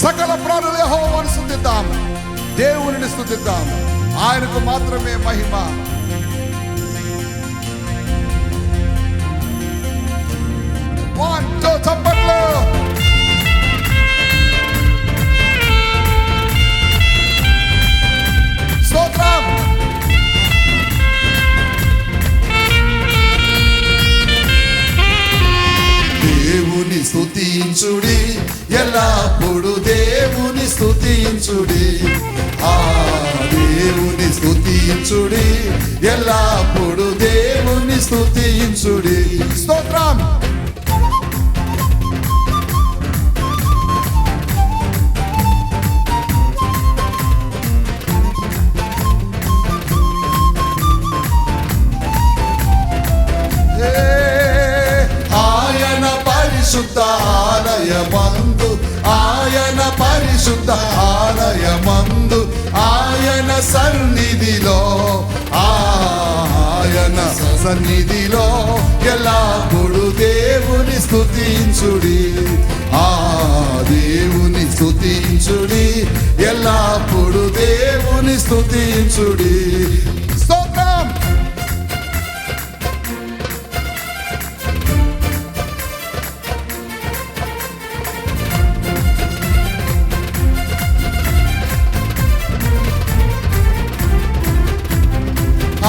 సకల ప్రాణులు యెహోవాను స్తుతిద్దాం, దేవునిని స్తుతిద్దాం, ఆయనకు మాత్రమే మహిమ. చప్పట్లు. స్తోత్రం. దేవుని స్తుతించుడి, ఎల్లప్పుడు దేవుని స్తుతించుడి, ఆ దేవుని స్తుతించుడి, ఎల్లప్పుడు దేవుని స్తుతించుడి. స్తోత్రం. పరిశుద్ధ ఆలయమందు, ఆయన పరిశుద్ధ ఆలయమందు, ఆయన సన్నిధిలో, ఆయన సన్నిధిలో ఎల్లప్పుడు దేవుని స్తుతించుడి, ఆ దేవుని స్తుతించుడి, ఎల్లప్పుడు దేవుని స్తుతించుడి. స్తోత్రం.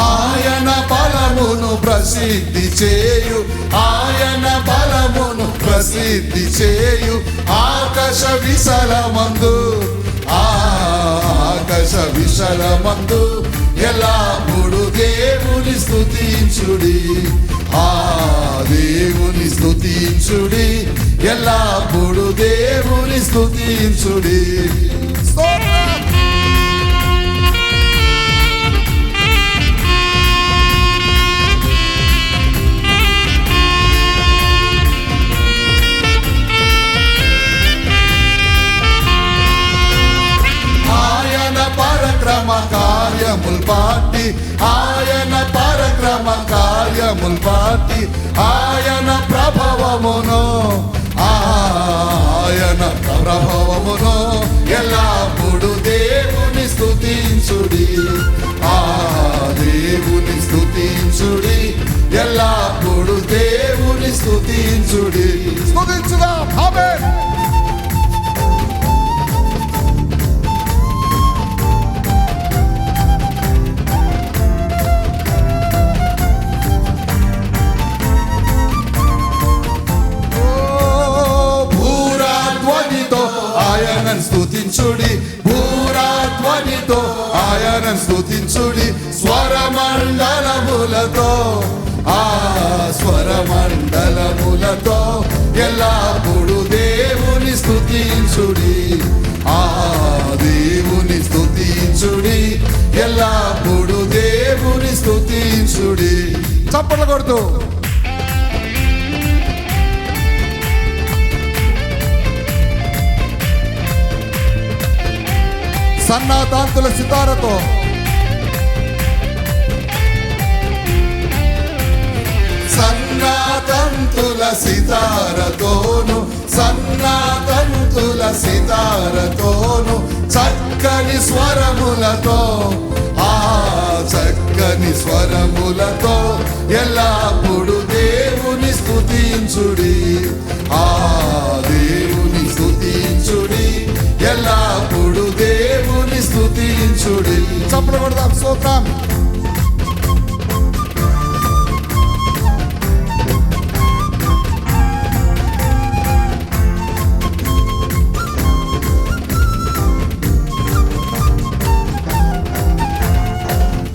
ఆయన బలమును ప్రసిద్ధి చేయు, ఆయన బలమును ప్రసిద్ధి చేయు, ఆకాశ విశాలమందు, ఆకాశ విశాలమందు ఎల్లప్పుడు దేవుని స్తుతించుడి, ఆ దేవుని స్తుతించుడి, ఎల్లప్పుడు దేవుని స్తుతించుడి. పరక్రమ కార్యముల్ పాటి, ఆయన పరక్రమ కార్యముల్ పాటి, ఆయన ప్రభావమును, ఆయన ప్రభావమును ఎల్లప్పుడు దేవుని స్తుతించుడి, ఆ దేవుని స్తుతించుడి, ఎల్లప్పుడు దేవుని స్తుతించుడి. స్తుతించుగా. ఆమేన్. ఆయనను స్తుతించుడి, భూరాధ్వనితో ఆయనను స్తుతించుడి, స్వరమండలములతో, ఆ స్వరమండలములతో ఎల్లప్పుడు దేవుని స్తుతించుడి, ఆ దేవుని స్తుతించుడి, ఎల్లప్పుడు దేవుని స్తుతించుడి. చప్పట్లు కొడుతూ సన్నాతంతుల సితారతో, సన్నాతంతుల సితారతోను, సన్నాతంతుల సితారతోను, చక్కని స్వరములతో, ఆ చక్కని స్వరములతో ఎల్లప్పుడు దేవుని స్తుతించుడి, ఆ దేవుని స్తుతించుడి, ఎల్లప్పుడు దేవుని స్తుతించుడి. చప్పట్లు కొడదాం. స్తోత్రం.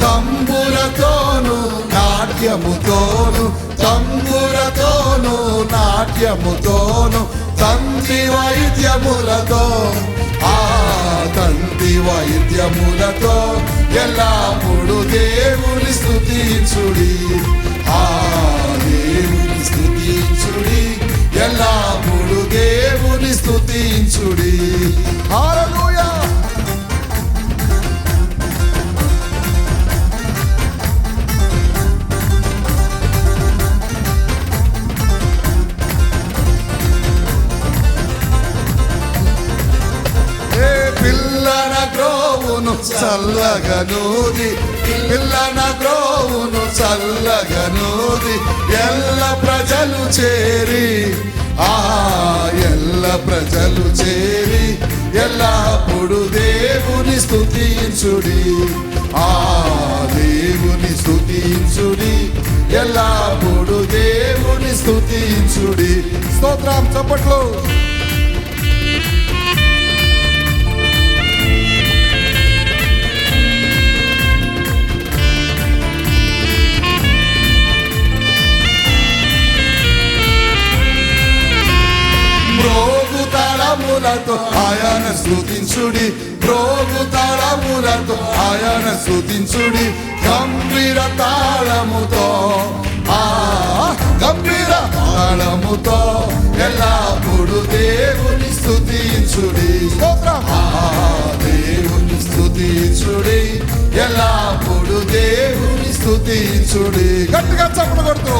తంబురతోను నాట్యముతోను, తంబురతోను నాట్యముతోను, తంతి వైద్యములతో, ఆ తంతి వైద్యములతో ఎల్లప్పుడు దేవుని స్తుతించుడి, ఆ దేవుని స్తుతించుడి, ఎల్లప్పుడు దేవుని స్తుతించుడి. హల్లెలూయా. చల్లగనూది, పిల్లన గ్రోవును చల్లగనూది, ఎల్ల ప్రజలు చేరి ఎల్ల ప్రజలు చేరి ఎల్లప్పుడు దేవుని స్తుతించుడి, దేవుని స్తుతించుడి, ఎల్లప్పుడు దేవుని స్తుతించుడి. స్తోత్రం, చప్పట్లు. మ్రోగు తాళములతో ఆయన స్తుతించుడి, మ్రోగు తాళములతో ఆయన స్తుతించుడి, గంభీర తాళముతో గంభీర తాళముతో ఎల్లప్పుడు దేవుని స్తుతించుడి. దేవుని స్తుతించుడి, ఎల్లప్పుడు దేవుని స్తుతించుడి. గట్టిగా చప్పట్లు కొడుతూ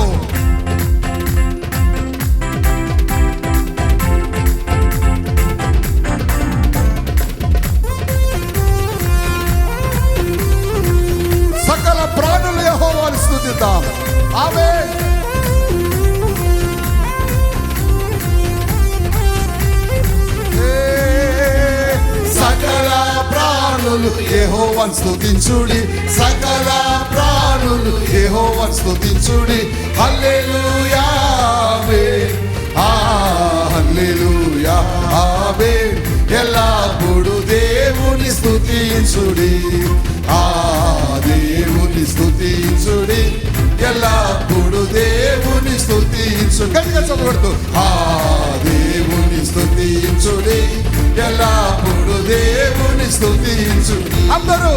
సకల ప్రాణులు యెహోవాను స్తుతిద్దాం. ఆమేన్. సకల ప్రాణులు యెహోవాను స్తుతించుడి, సకల ప్రాణులు యెహోవాను స్తుతించుడి. హల్లెలూయా ఆమేన్, హల్లెలూయా ఆమేన్. ఎల్లప్పుడు దేవుని స్తుతించుడి, దేవుని స్తుతించుడి, ఎల్లప్పుడు దేవుని స్తుతించుడి. గట్టిగా చదవడుతూ దేవుని స్తుతించుడి, ఎల్లప్పుడు దేవుని స్తుతించుడి. అందరూ